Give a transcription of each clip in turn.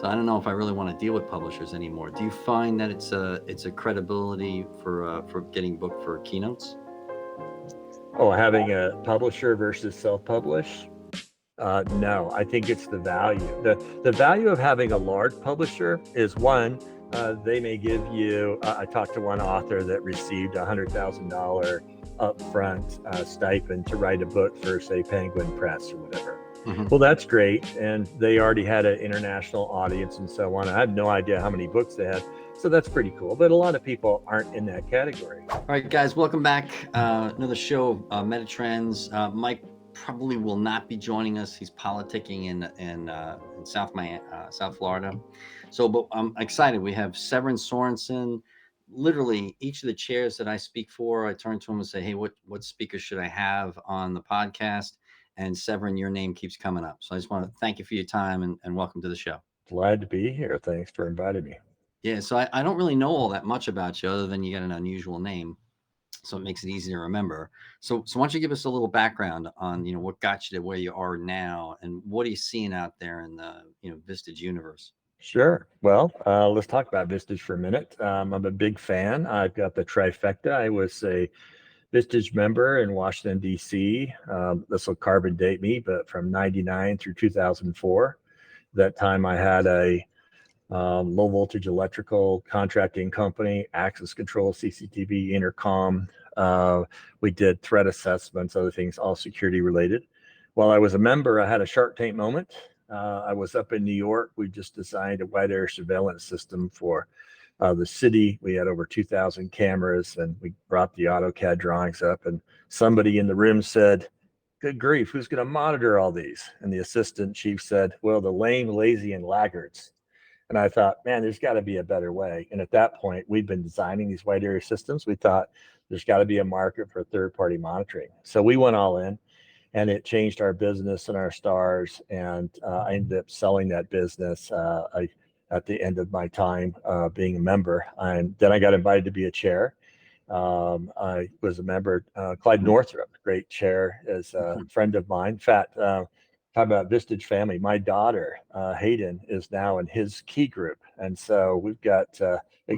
So I don't know if I really want to deal with publishers anymore. Do you find that it's a credibility for getting booked for keynotes? Oh, having a publisher versus self-publish? No, I think it's the value. The value of having a large publisher is one, they may give you, I talked to one author that received $100,000 upfront stipend to write a book for, say, Penguin Press or whatever. Mm-hmm. Well, that's great. And they already had an international audience and so on. I have no idea how many books they had. So that's pretty cool. But a lot of people aren't in that category. All right, guys, welcome back. Another show of Metatrends. Mike probably will not be joining us. He's politicking in South Florida. So, but I'm excited. We have Severin, Sorensen. Literally, each of the chairs that I speak for, I turn to him and say, "Hey, what speaker should I have on the podcast?" And Severin, your name keeps coming up. So I just want to thank you for your time and welcome to the show. Glad to be here. Thanks for inviting me. Yeah, so I don't really know all that much about you other than you got an unusual name, so it makes it easy to remember. So why don't you give us a little background on what got you to where you are now, and what are you seeing out there in the Vistage universe? Sure. Well, let's talk about Vistage for a minute. I'm a big fan. I've got the trifecta. I was a Vistage member in Washington, D.C. This will carbon date me, but from 99 through 2004. That time I had a low voltage electrical contracting company, access control, CCTV, intercom. We did threat assessments, other things, all security related. While I was a member, I had a Shark Tank moment. I was up in New York. We just designed a wide area surveillance system for the city. We had over 2,000 cameras, and we brought the AutoCAD drawings up, and somebody in the room said, "Good grief, who's going to monitor all these?" And the assistant chief said, "Well, the lame, lazy, and laggards." And I thought, man, there's got to be a better way. And at that point, we'd been designing these wide area systems. We thought there's got to be a market for third-party monitoring. So we went all in, and it changed our business and our stars. And I ended up selling that business at the end of my time being a member. And then I got invited to be a chair. I was a member. Clyde Northrup, great chair, is a friend of mine. In fact, talk about Vistage family. My daughter, Hayden, is now in his key group. And so we've got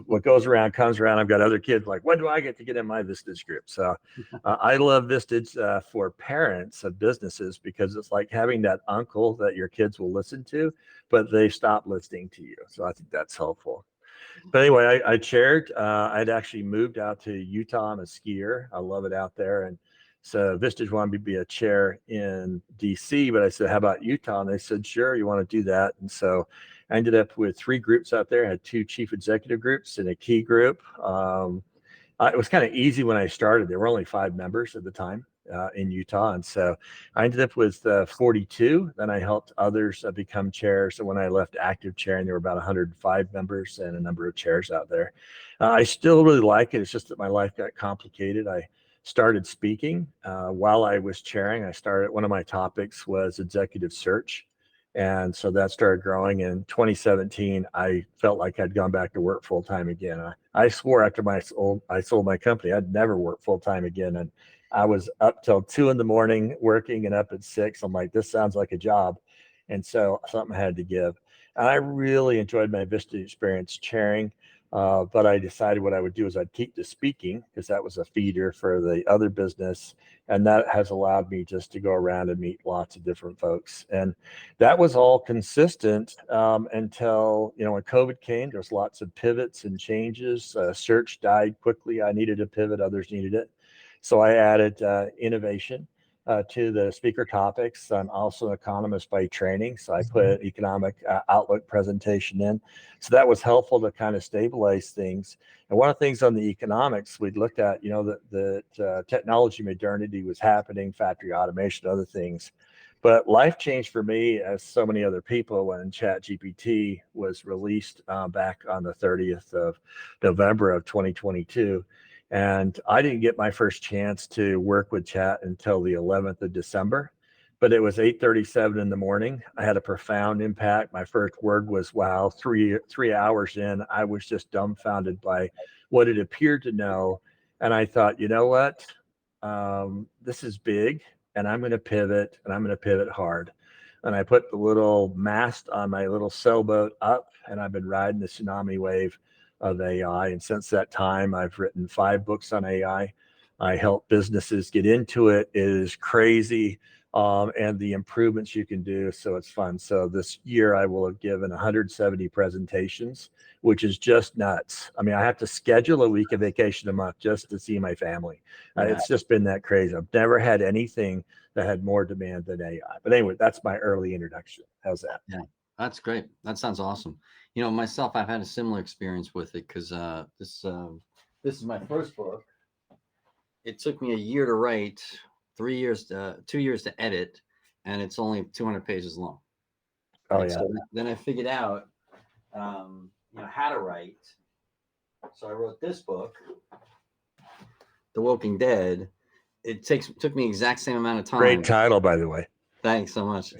what goes around comes around. I've got other kids like, when do I get to get in my Vistage group? So I love Vistage for parents of businesses, because it's like having that uncle that your kids will listen to, but they stop listening to you. So I think that's helpful. But anyway, I chaired. I'd actually moved out to Utah. I'm a skier. I love it out there. And so Vistage wanted me to be a chair in DC, but I said, how about Utah? And they said, sure, you want to do that. And so I ended up with 3 groups out there. I had 2 chief executive groups and a key group. It was kind of easy when I started. There were only 5 members at the time in Utah. And so I ended up with 42. Then I helped others become chairs. So when I left active chairing, there were about 105 members and a number of chairs out there. I still really like it. It's just that my life got complicated. I started speaking while I was chairing. One of my topics was executive search. And so that started growing. In 2017, I felt like I'd gone back to work full time again. I swore after I sold my company, I'd never work full time again. And I was up till 2 a.m. working and up at 6. I'm like, this sounds like a job. And so something had to give. And I really enjoyed my Vista experience chairing. But I decided what I would do is I'd keep the speaking, because that was a feeder for the other business. And that has allowed me just to go around and meet lots of different folks. And that was all consistent until, when COVID came. There was lots of pivots and changes. Search died quickly. I needed a pivot. Others needed it. So I added innovation to the speaker topics. I'm also an economist by training, so I put economic outlook presentation in. So that was helpful to kind of stabilize things. And one of the things on the economics we'd looked at, that technology modernity was happening, factory automation, other things. But life changed for me, as so many other people, when ChatGPT was released back on the 30th of November of 2022. And I didn't get my first chance to work with chat until the 11th of December, but it was 8:37 in the morning. I had a profound impact. My first word was, wow. 3 hours in, I was just dumbfounded by what it appeared to know. And I thought, you know what? This is big, and I'm going to pivot, and I'm going to pivot hard. and I put the little mast on my little sailboat up, and I've been riding the tsunami wave of AI. And since that time, I've written 5 books on AI. I help businesses get into it. It is crazy, and the improvements you can do. So it's fun. So this year, I will have given 170 presentations, which is just nuts. I mean, I have to schedule a week of vacation a month just to see my family. Yeah. It's just been that crazy. I've never had anything that had more demand than AI. But anyway, that's my early introduction. How's that? Yeah, that's great. That sounds awesome. Myself, I've had a similar experience with it because this is my first book. It took me a year to write, 3 years, 2 years to edit, and it's only 200 pages long. Oh, Right. yeah. So then I figured out, how to write. So I wrote this book, The Woking Dead. It took me exact same amount of time. Great title, by the way. Thanks so much.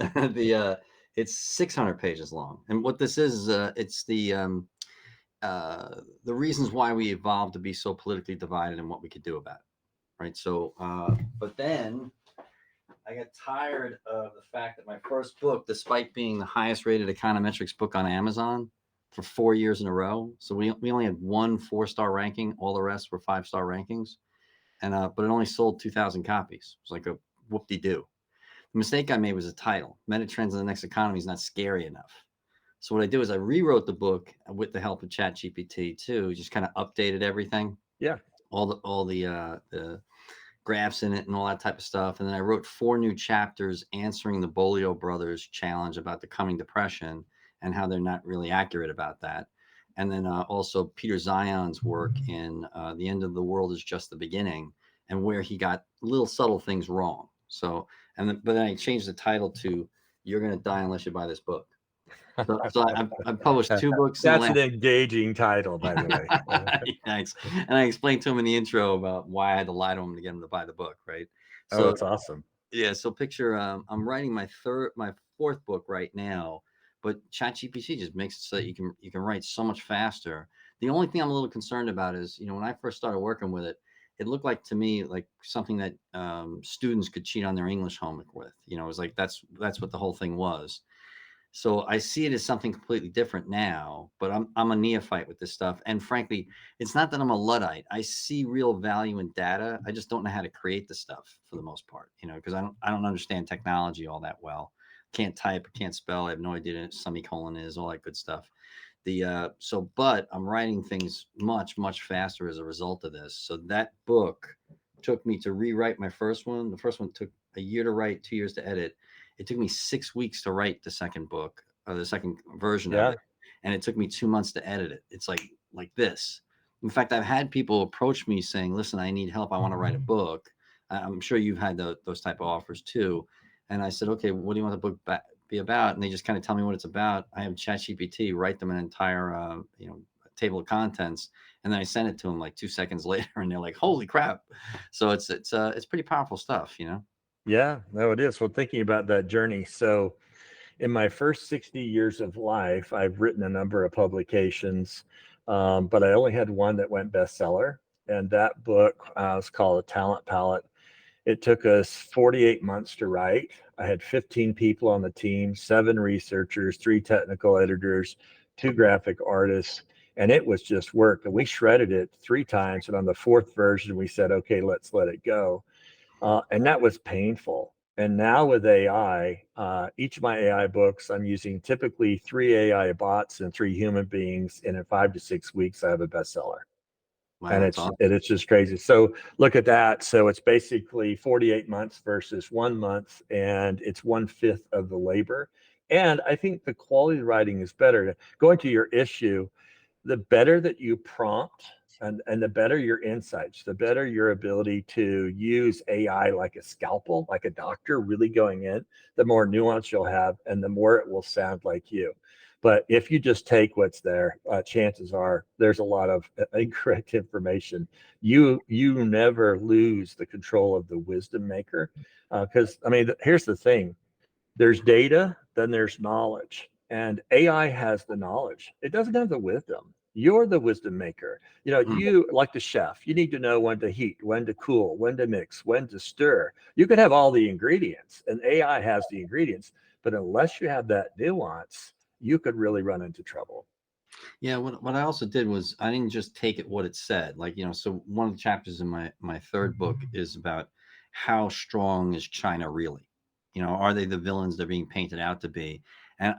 It's 600 pages long, and what this is, it's the reasons why we evolved to be so politically divided and what we could do about it. Right. So, but then I got tired of the fact that my first book, despite being the highest rated econometrics book on Amazon for 4 years in a row, so we only had one 4-star ranking, all the rest were 5-star rankings, and but it only sold 2,000 copies. It was like a whoop-de-doo. The mistake I made was the title. Metatrends in the Next Economy is not scary enough. So what I did is I rewrote the book with the help of ChatGPT too, just kind of updated everything, Yeah. all the graphs in it and all that type of stuff. And then I wrote 4 new chapters answering the Bolio brothers challenge about the coming depression and how they're not really accurate about that. And then also Peter Zion's work in The End of the World is Just the Beginning, and where he got little subtle things wrong. So, but then I changed the title to You're Going to Die Unless You Buy This Book. So I've published 2 books in the That's last. an engaging title, by the way. Thanks. And I explained to him in the intro about why I had to lie to him to get him to buy the book, right? Oh, So that's awesome. yeah, so picture I'm writing my 4th book right now, but ChatGPT just makes it so that you can write so much faster. The only thing I'm a little concerned about is, when I first started working with it, it looked like to me like something that students could cheat on their English homework with. It was like that's what the whole thing was. So I see it as something completely different now, but I'm a neophyte with this stuff. And frankly, it's not that I'm a Luddite. I see real value in data. I just don't know how to create the stuff for the most part, because I don't understand technology all that well. Can't type, can't spell. I have no idea what a semicolon is, all that good stuff. But I'm writing things much, much faster as a result of this. So that book took me to rewrite my first one. The first one took a year to write, 2 years to edit. It took me 6 weeks to write the second book, or the second version of Yeah. it, and it took me 2 months to edit it. It's like this. In fact, I've had people approach me saying, "Listen, I need help. I want to write a book." I'm sure you've had those type of offers too. And I said, "Okay, what do you want the book be about?" And they just kind of tell me what it's about. I have ChatGPT write them an entire, table of contents, and then I send it to them like 2 seconds later, and they're like, "Holy crap!" So it's pretty powerful stuff. Yeah, no, it is. Well, thinking about that journey. So, in my first 60 years of life, I've written a number of publications, but I only had one that went bestseller. And that book was called A Talent Palette. It took us 48 months to write. I had 15 people on the team, 7 researchers, 3 technical editors, 2 graphic artists, and it was just work. And we shredded it 3 times. And on the 4th version, we said, okay, let's let it go. And that was painful. And now with AI, each of my AI books, I'm using typically 3 AI bots and 3 human beings. And in 5 to 6 weeks, I have a bestseller. And Wow, that's awesome. it's just crazy. So look at that. So it's basically 48 months versus 1 month, and it's 1/5 of the labor. And I think the quality of writing is better. Going to your issue, the better that you prompt, and the better your insights, the better your ability to use AI like a scalpel, like a doctor really going in, the more nuance you'll have and the more it will sound like you. But if you just take what's there, chances are there's a lot of incorrect information. You never lose the control of the wisdom maker, because I mean, here's the thing: there's data, then there's knowledge. And AI has the knowledge. It doesn't have the wisdom. You're the wisdom maker. Mm. You like the chef, you need to know when to heat, when to cool, when to mix, when to stir. You could have all the ingredients, and AI has the ingredients, but unless you have that nuance, you could really run into trouble. Yeah, what I also did was I didn't just take it what it said. Like, so one of the chapters in my third book is about how strong is China really? Are they the villains they're being painted out to be? And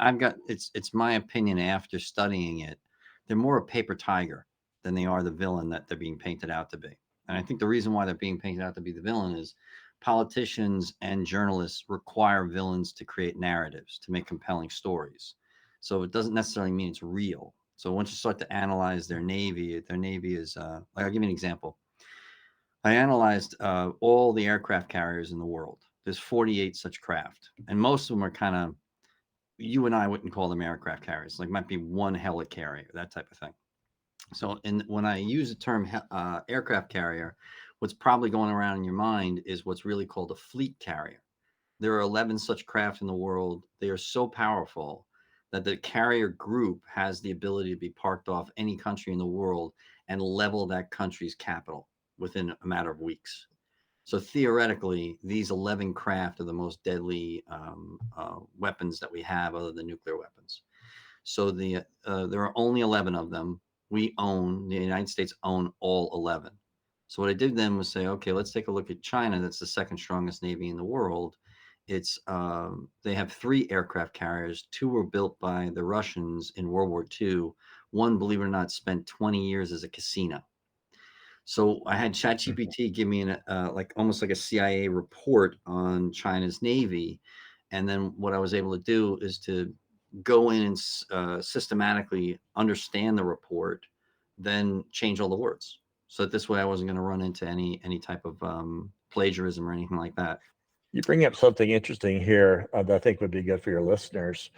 it's my opinion after studying it, they're more a paper tiger than they are the villain that they're being painted out to be. And I think the reason why they're being painted out to be the villain is politicians and journalists require villains to create narratives, to make compelling stories. So it doesn't necessarily mean it's real. So once you start to analyze their navy is like, I'll give you an example. I analyzed all the aircraft carriers in the world. There's 48 such craft, and most of them are kind of, you and I wouldn't call them aircraft carriers. Like, might be one helicarrier, that type of thing. So, when I use the term aircraft carrier, what's probably going around in your mind is what's really called a fleet carrier. There are 11 such craft in the world. They are so powerful that the carrier group has the ability to be parked off any country in the world and level that country's capital within a matter of weeks. So theoretically, these 11 craft are the most deadly weapons that we have, other than nuclear weapons. So there are only 11 of them. The United States own all 11. So what I did then was say, okay, let's take a look at China. That's the second strongest navy in the world. They have 3 aircraft carriers. 2 were built by the Russians in World War II. One, believe it or not, spent 20 years as a casino. So I had ChatGPT give me like almost like a CIA report on China's navy, and then what I was able to do is to go in and systematically understand the report, then change all the words, so that this way I wasn't going to run into any type of plagiarism or anything like that. You bring up something interesting here that I think would be good for your listeners.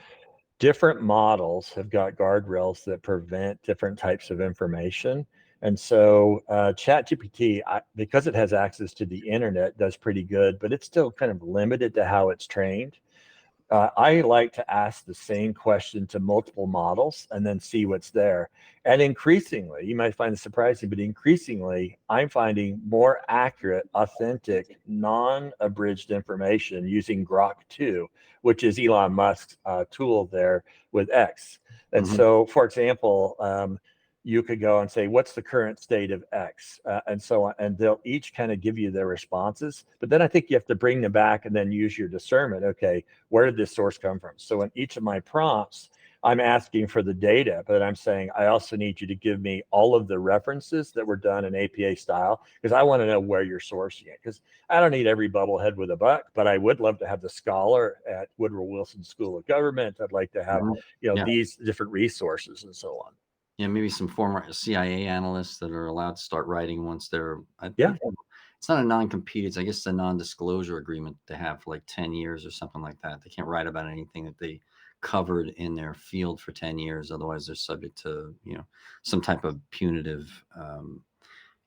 Different models have got guardrails that prevent different types of information. And so ChatGPT, because it has access to the internet, does pretty good, but it's still kind of limited to how it's trained. I like to ask the same question to multiple models and then see what's there. And increasingly, you might find it surprising, but increasingly, I'm finding more accurate, authentic, non-abridged information using Grok 2, which is Elon Musk's tool there with X. And Mm-hmm. so, for example, you could go and say, what's the current state of X? And so on. And they'll each kind of give you their responses. But then I think you have to bring them back and then use your discernment. Okay, where did this source come from? So in each of my prompts, I'm asking for the data, but I'm saying, I also need you to give me all of the references that were done in APA style, because I want to know where you're sourcing it. Because I don't need every bubblehead with a buck, but I would love to have the scholar at Woodrow Wilson School of Government. I'd like to have, Yeah. these different resources and so on. Yeah, maybe some former CIA analysts that are allowed to start writing once they're. Yeah. It's not a non-compete. I guess it's a non-disclosure agreement to have for like 10 years or something like that. They can't write about anything that they covered in their field for 10 years. Otherwise, they're subject to, some type of punitive,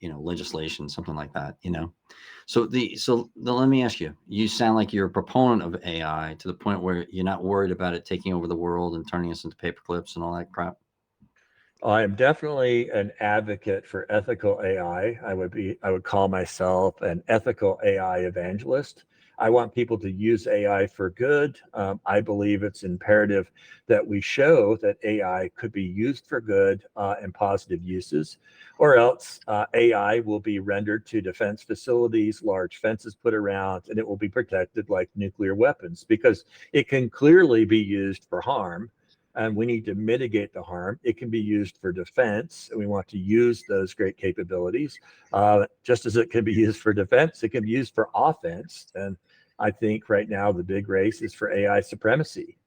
legislation, something like that, So let me ask you, you sound like you're a proponent of AI to the point where you're not worried about it taking over the world and turning us into paper clips and all that crap. I am definitely an advocate for ethical AI. I would call myself an ethical AI evangelist. I want people to use AI for good. I believe it's imperative that we show that AI could be used for good and positive uses, or else AI will be rendered to defense facilities, large fences put around, and it will be protected like nuclear weapons, because it can clearly be used for harm. And we need to mitigate the harm. It can be used for defense, and we want to use those great capabilities. Just as it can be used for defense, it can be used for offense. And I think right now the big race is for AI supremacy.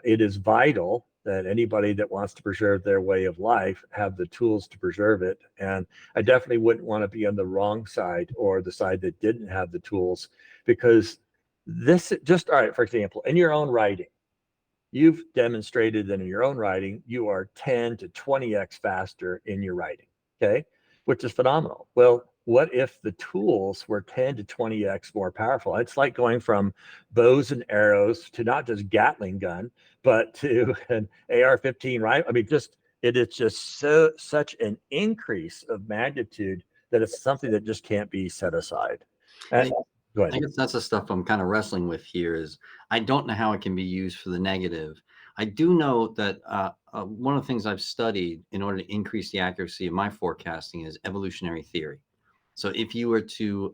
It is vital that anybody that wants to preserve their way of life have the tools to preserve it. And I definitely wouldn't want to be on the wrong side or the side that didn't have the tools, because this just, all right, for example, in your own writing, you've demonstrated that in your own writing, you are 10 to 20x faster in your writing, okay? Which is phenomenal. Well, what if the tools were 10 to 20x more powerful? It's like going from bows and arrows to not just Gatling gun, but to an AR-15, right? I mean, it is just such an increase of magnitude that it's something that just can't be set aside. And Go I ahead. guess that's the stuff I'm kind of wrestling with here. Is I don't know how it can be used for the negative. I do know that one of the things I've studied in order to increase the accuracy of my forecasting is evolutionary theory. So if you were to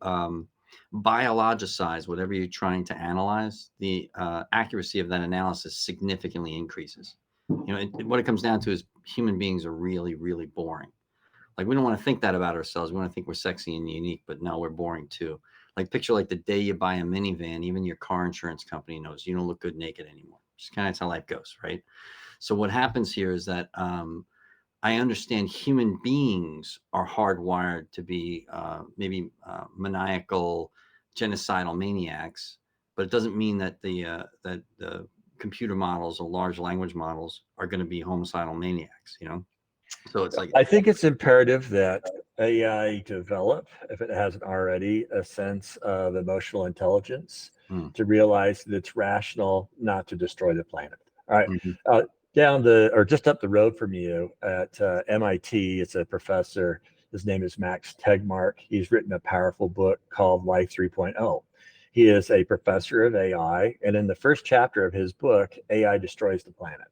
biologicize whatever you're trying to analyze, the accuracy of that analysis significantly increases. What it comes down to is human beings are really, really boring. Like, we don't want to think that about ourselves. We want to think we're sexy and unique, but no, we're boring too. Like, picture like the day you buy a minivan, even your car insurance company knows you don't look good naked anymore. Just kind of how life goes, right? So what happens here is that I understand human beings are hardwired to be maybe maniacal, genocidal maniacs, but it doesn't mean that the computer models or large language models are going to be homicidal maniacs. So it's like, I think it's imperative that AI develop, if it hasn't already, a sense of emotional intelligence hmm, to realize that it's rational not to destroy the planet. All right. mhm, Uh, Down the, or just up the road from you at MIT, it's a professor. His name is Max Tegmark. He's written a powerful book called Life 3.0. He is a professor of AI. And in the first chapter of his book, AI destroys the planet.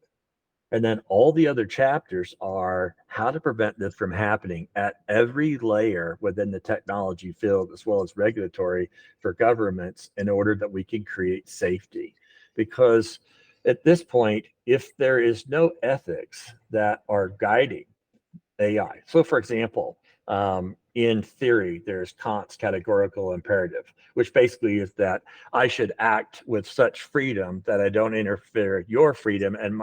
And then all the other chapters are how to prevent this from happening at every layer within the technology field, as well as regulatory for governments, in order that we can create safety. Because at this point, if there is no ethics that are guiding AI. So, for example, in theory, there's Kant's categorical imperative, which basically is that I should act with such freedom that I don't interfere your freedom, and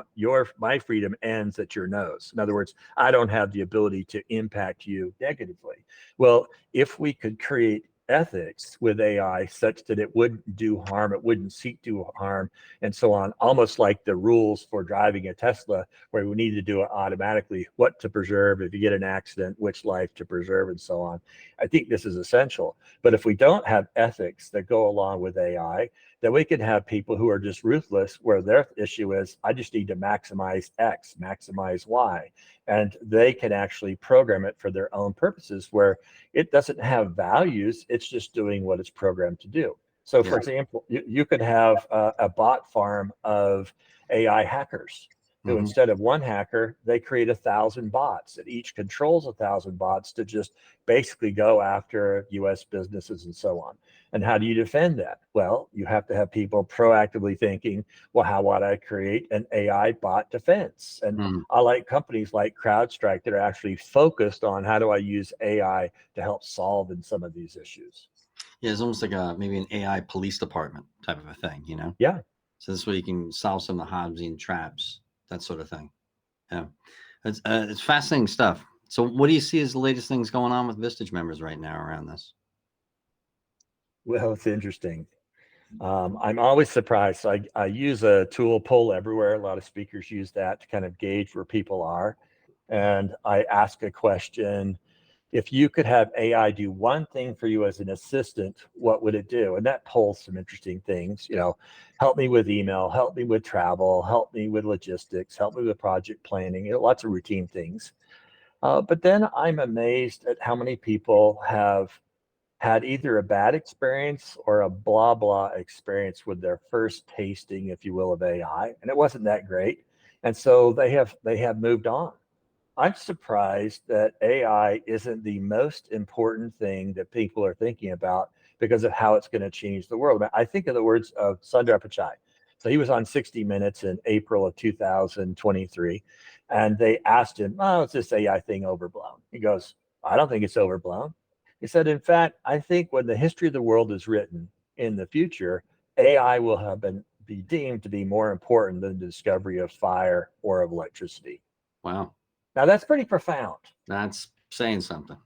my freedom ends at your nose. In other words, I don't have the ability to impact you negatively. Well, if we could create ethics with AI such that it wouldn't do harm, it wouldn't seek to harm, and so on, almost like the rules for driving a Tesla, where we need to do it automatically, what to preserve if you get an accident, which life to preserve, and so on. I think this is essential. But if we don't have ethics that go along with AI, then we can have people who are just ruthless, where their issue is, I just need to maximize X, maximize Y. And they can actually program it for their own purposes, where it doesn't have values, it's just doing what it's programmed to do. So, yeah, for example, you could have a bot farm of AI hackers who, hmm, instead of one hacker, they create 1,000 bots that each controls 1,000 bots to just basically go after US businesses and so on. And how do you defend that? Well, you have to have people proactively thinking, well, how would I create an AI bot defense? And hmm. I like companies like CrowdStrike that are actually focused on how do I use AI to help solve in some of these issues. Yeah, it's almost like maybe an AI police department type of a thing. Yeah. So this way you can solve some of the Hobbesian traps, that sort of thing. Yeah, it's fascinating stuff. So what do you see as the latest things going on with Vistage members right now around this? Well, it's interesting. I'm always surprised. So I use a tool, Poll Everywhere. A lot of speakers use that to kind of gauge where people are. And I ask a question: if you could have AI do one thing for you as an assistant, what would it do? And that pulls some interesting things. Help me with email, help me with travel, help me with logistics, help me with project planning, lots of routine things. But then I'm amazed at how many people have had either a bad experience or a blah blah experience with their first tasting, if you will, of AI, and it wasn't that great, and so they have moved on. I'm surprised that AI isn't the most important thing that people are thinking about because of how it's going to change the world. I think of the words of Sundar Pichai. So he was on 60 Minutes in April of 2023, and they asked him, "Oh, is this AI thing overblown?" He goes, "I don't think it's overblown." He said, "In fact, I think when the history of the world is written in the future, AI will have been be deemed to be more important than the discovery of fire or of electricity." Wow, Now that's pretty profound. that's saying something.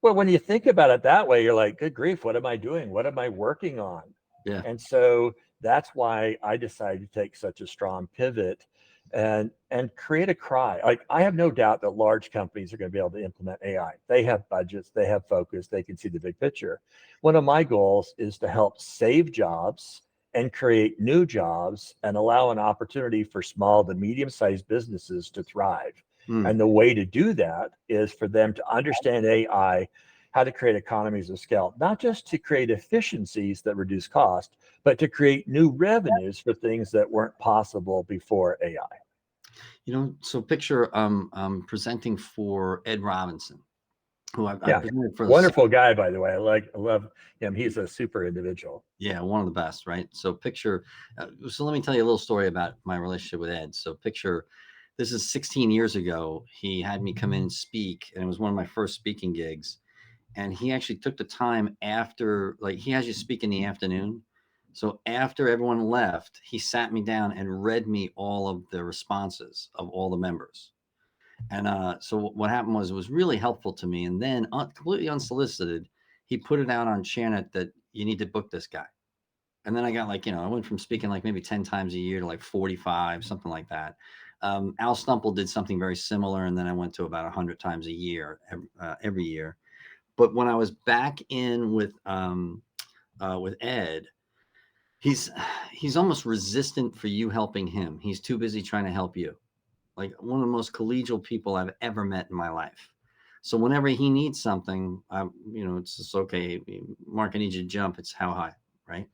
Well, when you think about it that way, you're like, good grief, what am I doing? What am I working on? Yeah. And so that's why I decided to take such a strong pivot and create a cry. Like, I have no doubt that large companies are going to be able to implement AI. They have budgets, they have focus, they can see the big picture. One of my goals is to help save jobs and create new jobs and allow an opportunity for small to medium-sized businesses to thrive. Hmm. And the way to do that is for them to understand AI, how to create economies of scale, not just to create efficiencies that reduce cost, but to create new revenues for things that weren't possible before AI. So picture presenting for Ed Robinson, who I Yeah, presented for the wonderful guy, by the way. I love him. He's a super individual. Yeah, one of the best, right? So picture, so let me tell you a little story about my relationship with Ed. So picture, this is 16 years ago. He had me come in and speak, and it was one of my first speaking gigs. And he actually took the time after, like, he has you speak in the afternoon. So after everyone left, he sat me down and read me all of the responses of all the members. And so what happened was, it was really helpful to me. And then, completely unsolicited, he put it out on Chanet that you need to book this guy. And then I got, like, I went from speaking like maybe 10 times a year to like 45, something like that. Al Stumple did something very similar. And then I went to about 100 times a year, every year. But when I was back in with Ed, he's he's almost resistant for you helping him. He's too busy trying to help you. Like, one of the most collegial people I've ever met in my life. So whenever he needs something, it's just, okay, Mark, I need you to jump. It's how high, right?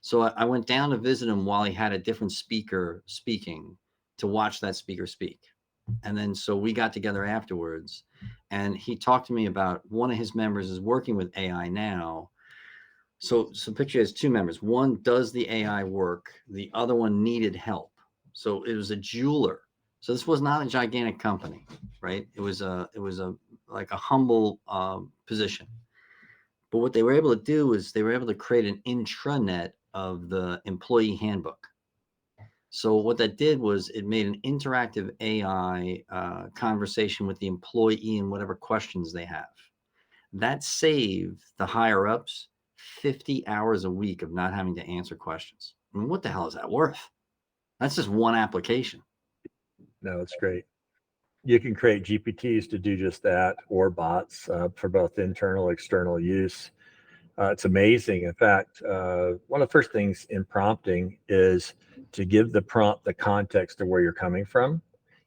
So I went down to visit him while he had a different speaker speaking, to watch that speaker speak. And then so we got together afterwards, and he talked to me about one of his members is working with AI now. So picture has two members. One does the AI work, the other one needed help. So it was a jeweler. So this was not a gigantic company, right? It was a like a humble position. But what they were able to do is they were able to create an intranet of the employee handbook. So what that did was it made an interactive AI conversation with the employee and whatever questions they have. That saved the higher ups 50 hours a week of not having to answer questions. I mean, what the hell is that worth? That's just one application. No, it's great. You can create GPTs to do just that, or bots for both internal, external use. It's amazing. In fact, one of the first things in prompting is to give the prompt the context of where you're coming from.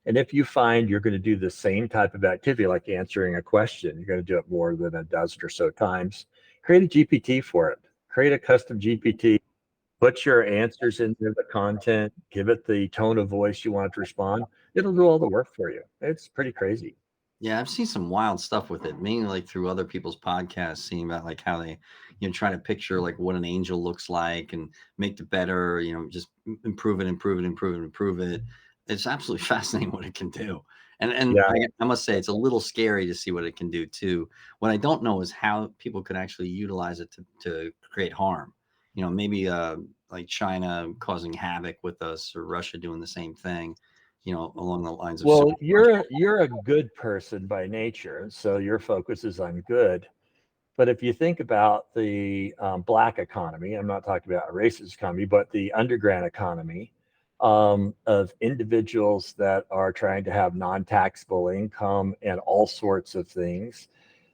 And if you find you're going to do the same type of activity, like answering a question, you're going to do it more than a dozen or so times, create a GPT for it. Create a custom GPT, put your answers into the content, give it the tone of voice you want to respond. It'll do all the work for you. It's pretty crazy. Yeah, I've seen some wild stuff with it, mainly like through other people's podcasts, seeing about like how they, try to picture like what an angel looks like and make it better, just improve it, improve it, improve it, improve it. It's absolutely fascinating what it can do. And Yeah. I must say, it's a little scary to see what it can do too. What I don't know is how people could actually utilize it to create harm. Maybe like China causing havoc with us, or Russia doing the same thing, along the lines of Well, social you're a good person by nature, so your focus is on good. But if you think about the black economy, I'm not talking about a racist economy, but the underground economy of individuals that are trying to have non-taxable income and all sorts of things,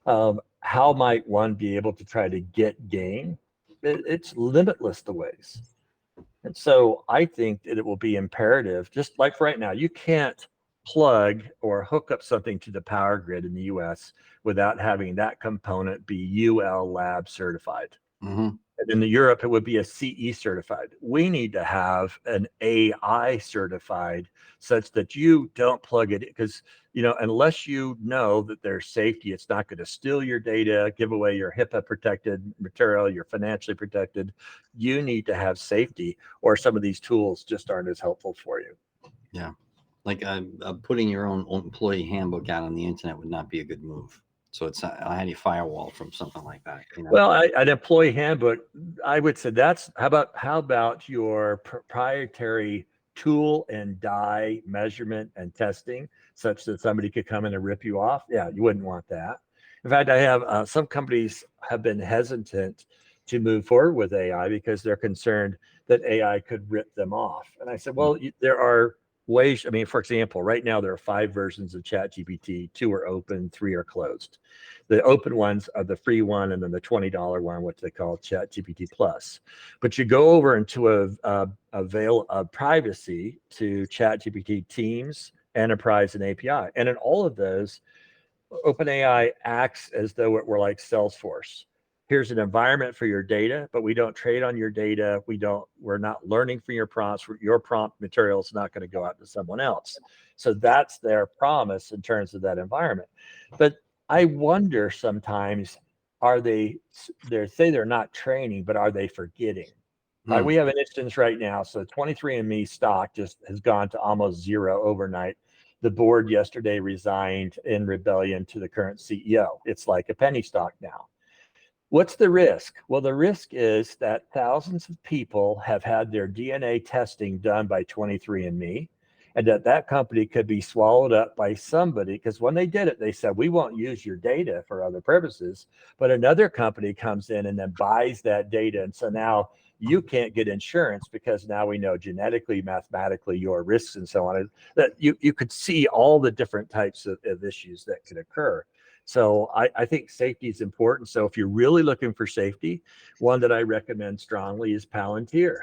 how might one be able to try to get gain? It's limitless the ways. And so I think that it will be imperative, just like right now, you can't plug or hook up something to the power grid in the US without having that component be UL Lab certified. Mm-hmm. And in Europe, it would be a CE certified. We need to have an AI certified such that you don't plug it, because, unless you know that there's safety, it's not going to steal your data, give away your HIPAA protected material, you're financially protected. You need to have safety, or some of these tools just aren't as helpful for you. Yeah. Like putting your own employee handbook out on the internet would not be a good move. So it's how do you firewall from something like that? Well, an employee handbook, I would say that's how about your proprietary tool and die measurement and testing, such that somebody could come in and rip you off? Yeah, you wouldn't want that. In fact, I have some companies have been hesitant to move forward with AI because they're concerned that AI could rip them off. And I said, well, there are ways. I mean, for example, right now there are 5 versions of ChatGPT. 2 are open, 3 are closed. The open ones are the free one, and then the $20 one, which they call ChatGPT Plus. But you go over into a veil of privacy to ChatGPT Teams, Enterprise, and API. And in all of those, OpenAI acts as though it were like Salesforce. Here's an environment for your data, but we don't trade on your data. We're not learning from your prompts. Your prompt material is not going to go out to someone else. So that's their promise in terms of that environment. But I wonder sometimes, they say they're not training, but are they forgetting? Right, Hmm. we have an instance right now. So 23andMe stock just has gone to almost zero overnight. The board yesterday resigned in rebellion to the current CEO. It's like a penny stock now. What's the risk? Well, the risk is that thousands of people have had their DNA testing done by 23andMe, and that company could be swallowed up by somebody, because when they did it, they said, we won't use your data for other purposes. But another company comes in and then buys that data. And so now you can't get insurance because now we know genetically, mathematically, your risks and so on. That you could see all the different types of issues that could occur. So I think safety is important. So if you're really looking for safety, one that I recommend strongly is Palantir.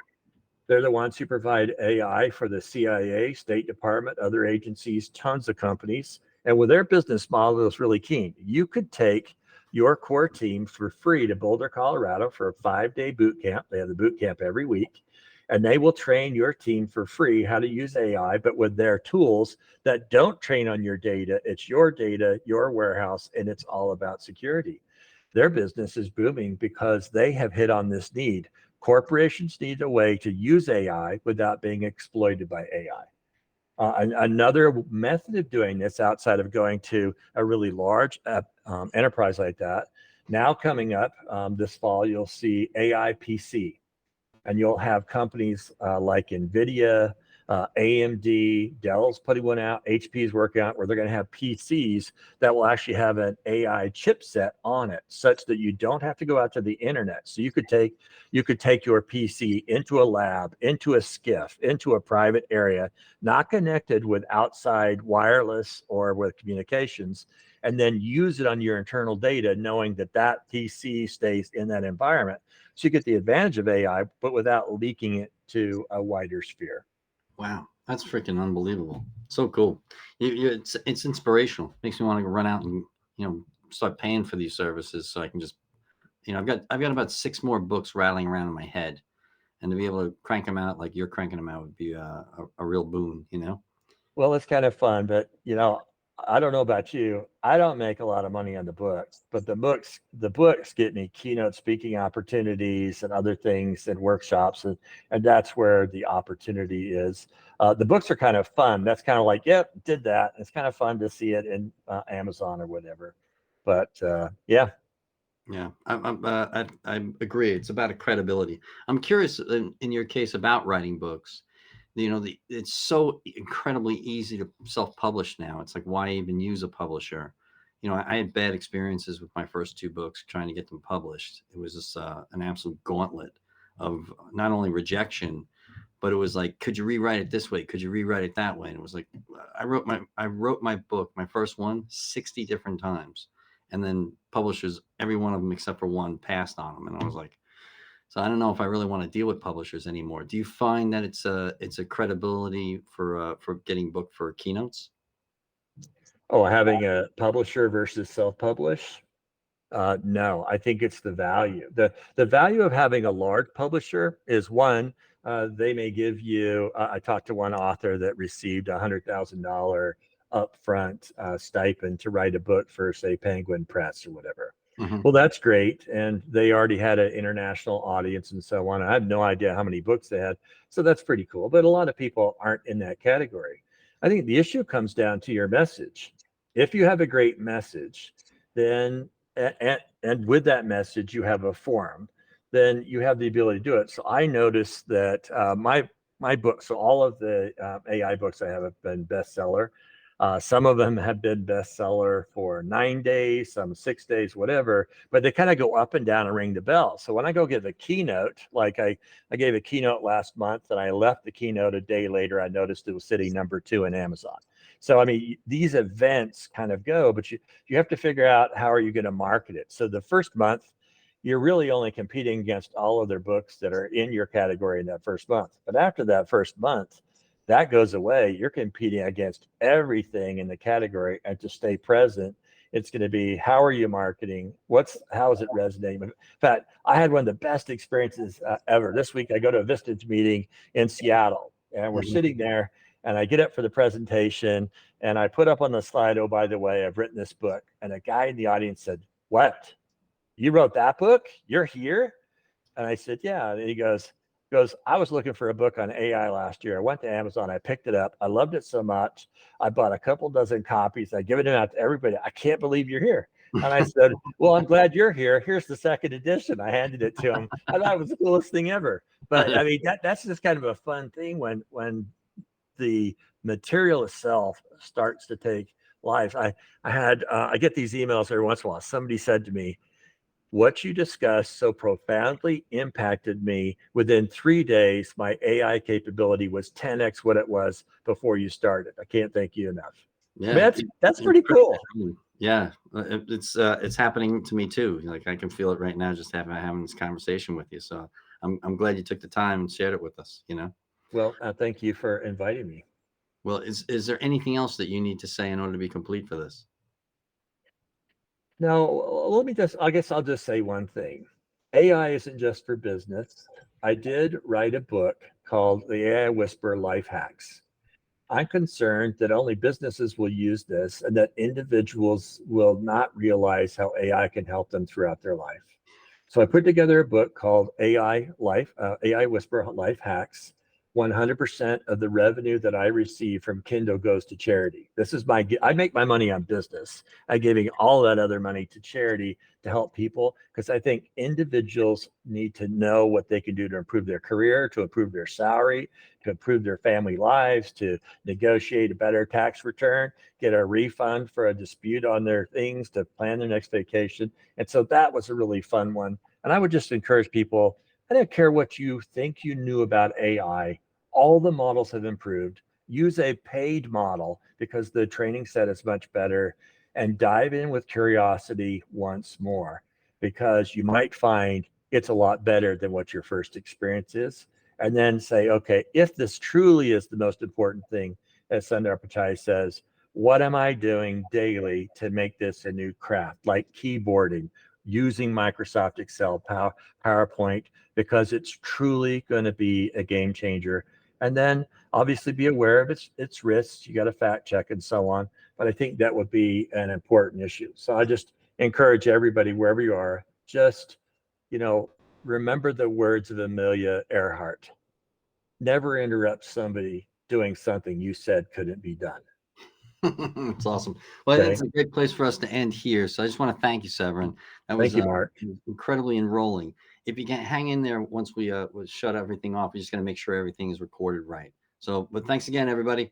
They're the ones who provide AI for the CIA, State Department, other agencies, tons of companies. And with their business model, it's really keen. You could take your core team for free to Boulder, Colorado for a 5-day boot camp. They have the boot camp every week. And they will train your team for free how to use AI, but with their tools that don't train on your data. It's your data, your warehouse, and it's all about security. Their business is booming because they have hit on this need. Corporations need a way to use AI without being exploited by AI. Another method of doing this outside of going to a really large enterprise like that, now coming up this fall, you'll see AI PC, and you'll have companies like NVIDIA, AMD, Dell's putting one out, HP is working out, where they're going to have PCs that will actually have an AI chipset on it, such that you don't have to go out to the internet. So you could take your PC into a lab, into a skiff, into a private area, not connected with outside wireless or with communications, and then use it on your internal data, knowing that that PC stays in that environment. So you get the advantage of AI, but without leaking it to a wider sphere. Wow, that's freaking unbelievable. So cool. It's inspirational. Makes me want to run out and start paying for these services so I can just I've got about 6 more books rattling around in my head, and to be able to crank them out like you're cranking them out would be a real boon. Well, it's kind of fun, but I don't know about you. I don't make a lot of money on the books, but the books get me keynote speaking opportunities and other things and workshops, and that's where the opportunity is. The books are kind of fun. That's kind of like, yep, did that. It's kind of fun to see it in Amazon or whatever. But yeah. Yeah, I agree. It's about a credibility. I'm curious in your case about writing books. It's so incredibly easy to self-publish now. It's like, why even use a publisher? I had bad experiences with my first 2 books trying to get them published. It was just an absolute gauntlet of not only rejection, but it was like, could you rewrite it this way? Could you rewrite it that way? And it was like, I wrote my book, my first one, 60 different times, and then publishers, every one of them except for one, passed on them, and I was like, so I don't know if I really want to deal with publishers anymore. Do you find that it's a credibility for getting booked for keynotes? Oh, having a publisher versus self-publish. No, I think it's the value. The value of having a large publisher is, one, they may give you. I talked to one author that received $100,000 upfront stipend to write a book for, say, Penguin Press or whatever. Hmm. Well, that's great, and they already had an international audience and so on. I have no idea how many books they had, so that's pretty cool. But a lot of people aren't in that category. I think the issue comes down to your message. If you have a great message, then and with that message you have a forum, then you have the ability to do it. So I noticed that my books, so all of the AI books I have been bestseller. Some of them have been bestseller for 9 days, some 6 days, whatever, but they kind of go up and down and ring the bell. So when I go give a keynote, like I gave a keynote last month and I left the keynote a day later, I noticed it was sitting number 2 in Amazon. So I mean, these events kind of go, but you have to figure out how are you going to market it. So the first month, you're really only competing against all other books that are in your category in that first month. But after that first month, that goes away. You're competing against everything in the category, and to stay present, It's going to be, how are you marketing? How is it resonating? In fact, I had one of the best experiences ever. This week, I go to a Vistage meeting in Seattle, and we're Mhm. sitting there, and I get up for the presentation, and I put up on the slide, oh, by the way, I've written this book. And a guy in the audience said, what? You wrote that book? You're here? And I said, yeah. And he goes, I was looking for a book on AI last year. I went to Amazon. I picked it up. I loved it so much. I bought a couple dozen copies. I given it out to everybody. I can't believe you're here. And I said, well, I'm glad you're here. Here's the second edition. I handed it to him. I thought it was the coolest thing ever. But I mean, that's just kind of a fun thing when the material itself starts to take life. I get these emails every once in a while. Somebody said to me, what you discussed so profoundly impacted me. Within 3 days, my AI capability was 10x what it was before you started. I can't thank you enough. I mean, Yeah, that's pretty cool. yeah, it's happening to me too. Like I can feel it right now, just having this conversation with you. So I'm glad you took the time and shared it with us. Well, thank you for inviting me. Well, is there anything else that you need to say in order to be complete for this? Now, I guess I'll just say one thing. AI isn't just for business. I did write a book called The AI Whisperer Life Hacks. I'm concerned that only businesses will use this and that individuals will not realize how AI can help them throughout their life. So I put together a book called AI Whisper Life Hacks. 100% of the revenue that I receive from Kindle goes to charity. I make my money on business. I'm giving all that other money to charity to help people because I think individuals need to know what they can do to improve their career, to improve their salary, to improve their family lives, to negotiate a better tax return, get a refund for a dispute on their things, to plan their next vacation. And so that was a really fun one. And I would just encourage people, I don't care what you think you knew about AI, all the models have improved. Use a paid model because the training set is much better, and dive in with curiosity once more because you might find it's a lot better than what your first experience is. And then say, okay, if this truly is the most important thing, as Sundar Pichai says, what am I doing daily to make this a new craft, like keyboarding, using Microsoft Excel, PowerPoint, because it's truly going to be a game changer. And then obviously be aware of its risks. You got to fact check and so on. But I think that would be an important issue. So I just encourage everybody, wherever you are, just, you know, remember the words of Amelia Earhart. Never interrupt somebody doing something you said couldn't be done. It's awesome. Well, Okay. that's a great place for us to end here. So I just want to thank you, Severin. That was Thank you, Mark. incredibly enrolling. If you can hang in there once we shut everything off, we're just going to make sure everything is recorded right. So, but thanks again, everybody.